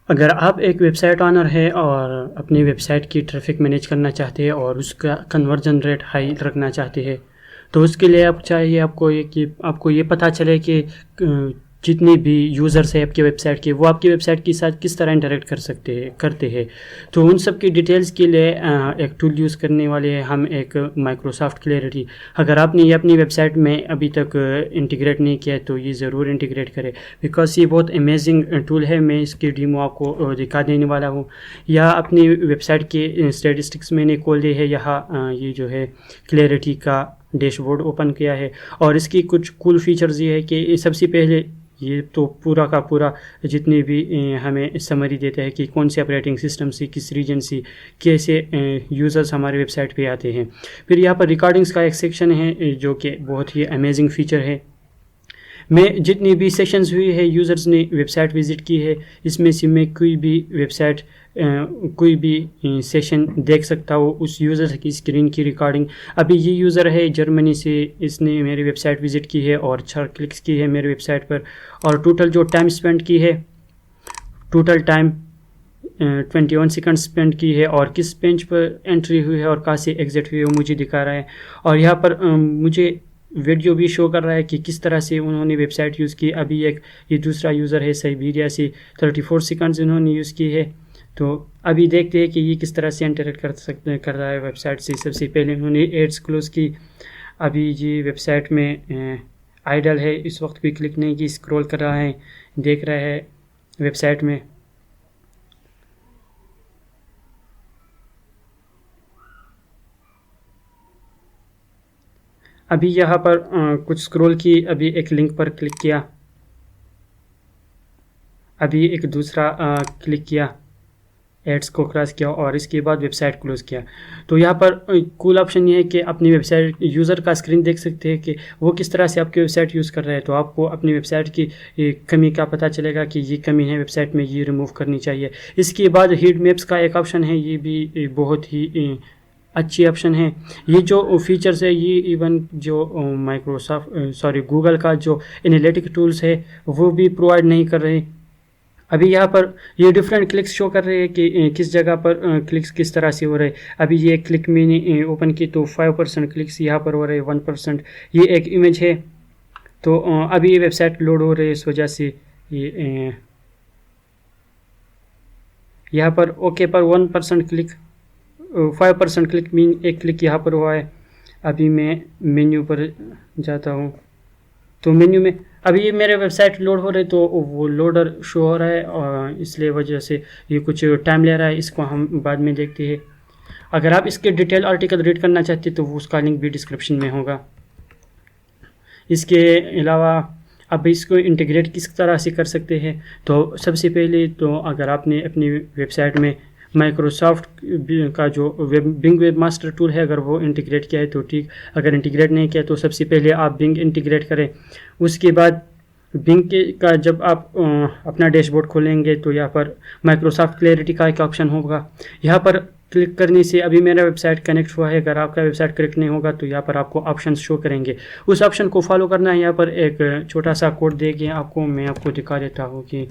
अगर आप एक वेबसाइट ओनर है और अपनी वेबसाइट की ट्रैफ़िक मैनेज करना चाहते हैं और उसका कन्वर्जन रेट हाई रखना चाहते हैं, तो उसके लिए आप चाहिए आपको ये कि आपको ये पता चले कि जितनी भी यूज़र्स हैं आपकी वेबसाइट के, वो आपकी वेबसाइट के साथ किस तरह इंटरेक्ट करते हैं। तो उन सब की डिटेल्स के लिए एक टूल यूज़ करने वाले हैं हम, एक माइक्रोसॉफ्ट क्लैरिटी। अगर आपने ये अपनी वेबसाइट में अभी तक इंटीग्रेट नहीं किया है तो ये ज़रूर इंटीग्रेट करें, बिकॉज़ ये बहुत अमेजिंग टूल है। मैं इसकी डेमो आपको दिखा देने वाला हूँ। या अपनी वेबसाइट के स्टैटिस्टिक्स मैंने खोल ली है, यहाँ ये जो है क्लैरिटी का डैशबोर्ड ओपन किया है। और इसकी कुछ कूल फीचर्स ये है कि सबसे पहले ये तो पूरा का पूरा जितने भी हमें समरी देता है कि कौन से ऑपरेटिंग सिस्टम से, किस रीजन से कैसे यूज़र्स हमारे वेबसाइट पे आते हैं। फिर यहाँ पर रिकॉर्डिंग्स का एक सेक्शन है जो कि बहुत ही अमेजिंग फीचर है। मैं जितनी भी सेशंस हुई है, यूज़र्स ने वेबसाइट विज़िट की है, इसमें से मैं कोई भी वेबसाइट कोई भी सेशन देख सकता हूँ, उस यूज़र की स्क्रीन की रिकॉर्डिंग। अभी ये यूज़र है जर्मनी से, इसने मेरी वेबसाइट विज़िट की है और 4 क्लिक्स की है मेरी वेबसाइट पर। और टोटल जो टाइम स्पेंड की है, टोटल टाइम 21 सेकंड स्पेंड की है, और किस पेज पर एंट्री हुई है और कहाँ से एग्जिट हुई है वो मुझे दिखा रहा है। और यहाँ पर मुझे वीडियो भी शो कर रहा है कि किस तरह से उन्होंने वेबसाइट यूज़ की। अभी ये दूसरा यूज़र है साइबेरिया से, 34 सेकंड्स उन्होंने यूज़ की है। तो अभी देखते हैं कि ये किस तरह से इंटरेक्ट कर रहा है वेबसाइट से। सबसे पहले उन्होंने एड्स क्लोज़ की। अभी ये वेबसाइट में आइडल है, इस वक्त कोई क्लिक नहीं की, स्क्रॉल कर रहा है, देख रहा है वेबसाइट में। अभी यहाँ पर कुछ स्क्रॉल की, अभी एक लिंक पर क्लिक किया, अभी एक दूसरा क्लिक किया, एड्स को क्रॉस किया और इसके बाद वेबसाइट क्लोज़ किया। तो यहाँ पर कूल ऑप्शन ये है कि अपनी वेबसाइट यूज़र का स्क्रीन देख सकते हैं कि वो किस तरह से आपकी वेबसाइट यूज़ कर रहे हैं। तो आपको अपनी वेबसाइट की कमी का पता चलेगा कि ये कमी है वेबसाइट में, ये रिमूव करनी चाहिए। इसके बाद हीट मैप्स का एक ऑप्शन है, ये भी बहुत ही अच्छी ऑप्शन है। ये जो फीचर्स है ये इवन जो गूगल का जो एनालिटिक टूल्स है वो भी प्रोवाइड नहीं कर रहे। अभी यहाँ पर ये डिफरेंट क्लिक्स शो कर रहे हैं कि किस जगह पर क्लिक्स किस तरह से हो रहे हैं। अभी ये क्लिक मैंने ओपन की तो 5% क्लिक्स यहाँ पर हो रहे हैं, 1%। ये एक इमेज है, तो अभी ये वेबसाइट लोड हो रही है, इस वजह से ये यहाँ पर ओके पर 1% क्लिक, 5% क्लिक मीन एक क्लिक यहाँ पर हुआ है। अभी मैं मेन्यू पर जाता हूँ, तो मेन्यू में अभी ये मेरे वेबसाइट लोड हो रहे, तो वो लोडर शो हो रहा है और इसलिए वजह से ये कुछ टाइम ले रहा है। इसको हम बाद में देखते हैं। अगर आप इसके डिटेल आर्टिकल रीड करना चाहते तो उसका लिंक भी डिस्क्रिप्शन में होगा। इसके अलावा अब इसको इंटीग्रेट किस तरह से कर सकते हैं, तो सबसे पहले तो अगर आपने अपनी वेबसाइट में माइक्रोसॉफ्ट का जो बिंग वेब मास्टर टूल है अगर वो इंटीग्रेट किया है तो ठीक, अगर इंटीग्रेट नहीं किया तो सबसे पहले आप बिंग इंटीग्रेट करें। उसके बाद बिंग का जब आप अपना डैशबोर्ड खोलेंगे तो यहाँ पर माइक्रोसॉफ्ट क्लैरिटी का एक ऑप्शन होगा। यहाँ पर क्लिक करने से अभी मेरा वेबसाइट कनेक्ट हुआ है। अगर आपका वेबसाइट कनेक्ट नहीं होगा तो यहाँ पर आपको ऑप्शन शो करेंगे, उस ऑप्शन को फॉलो करना है। यहाँ पर एक छोटा सा कोड देके आपको मैं आपको दिखा देता हूँ कि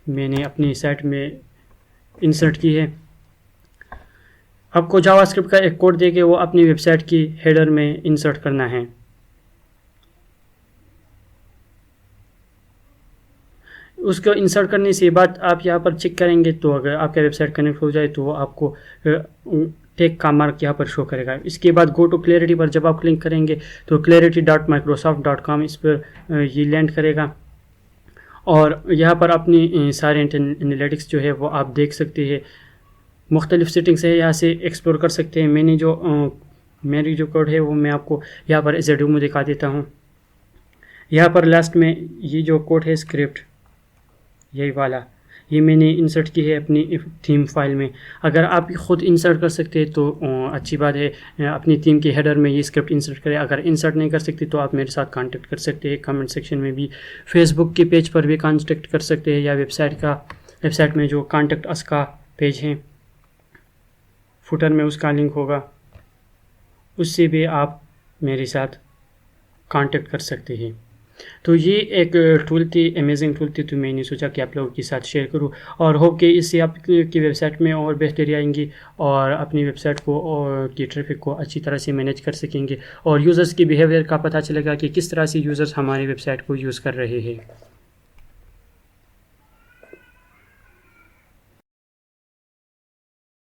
मैंने अपनी साइट में इंसर्ट की है। आपको जावास्क्रिप्ट का एक कोड देके वो अपनी वेबसाइट की हेडर में इंसर्ट करना है। उसको इंसर्ट करने से बाद आप यहाँ पर चेक करेंगे तो अगर आपका वेबसाइट कनेक्ट हो जाए तो आपको टेक का मार्क यहाँ पर शो करेगा। इसके बाद गो टू क्लैरिटी पर जब आप क्लिक करेंगे तो clarity.microsoft.com इस पर ये लैंड करेगा और यहाँ पर अपनी सारे एनालिटिक्स जो है वो आप देख सकते हैं। मुख्तलिफ सेटिंग्स है, यहाँ से एक्सप्लोर कर सकते हैं। मेरी जो कोड है वो मैं आपको यहाँ पर एज ए डेमो दिखा देता हूँ। यहाँ पर लास्ट में ये जो कोड है स्क्रिप्ट, यही वाला, ये मैंने इंसर्ट की है अपनी थीम फाइल में। अगर आप खुद इंसर्ट कर सकते हैं तो अच्छी बात है, अपनी थीम के हेडर में ये स्क्रिप्ट इंसर्ट करें। अगर इंसर्ट नहीं कर सकते तो आप मेरे साथ कांटेक्ट कर सकते हैं कमेंट सेक्शन में भी, फेसबुक के पेज पर भी कांटेक्ट कर सकते हैं, या वेबसाइट में जो कांटेक्ट अस का पेज है फुटर में उसका लिंक होगा, उससे भी आप मेरे साथ कांटेक्ट कर सकते हैं। तो ये एक टूल थी, अमेजिंग टूल थी, तो मैंने सोचा कि आप लोगों के साथ शेयर करूँ और होप कि इससे आपकी वेबसाइट में और बेहतरी आएंगी और अपनी वेबसाइट को और की ट्रैफिक को अच्छी तरह से मैनेज कर सकेंगे और यूज़र्स की बिहेवियर का पता चलेगा कि किस तरह से यूज़र्स हमारी वेबसाइट को यूज़ कर रहे हैं।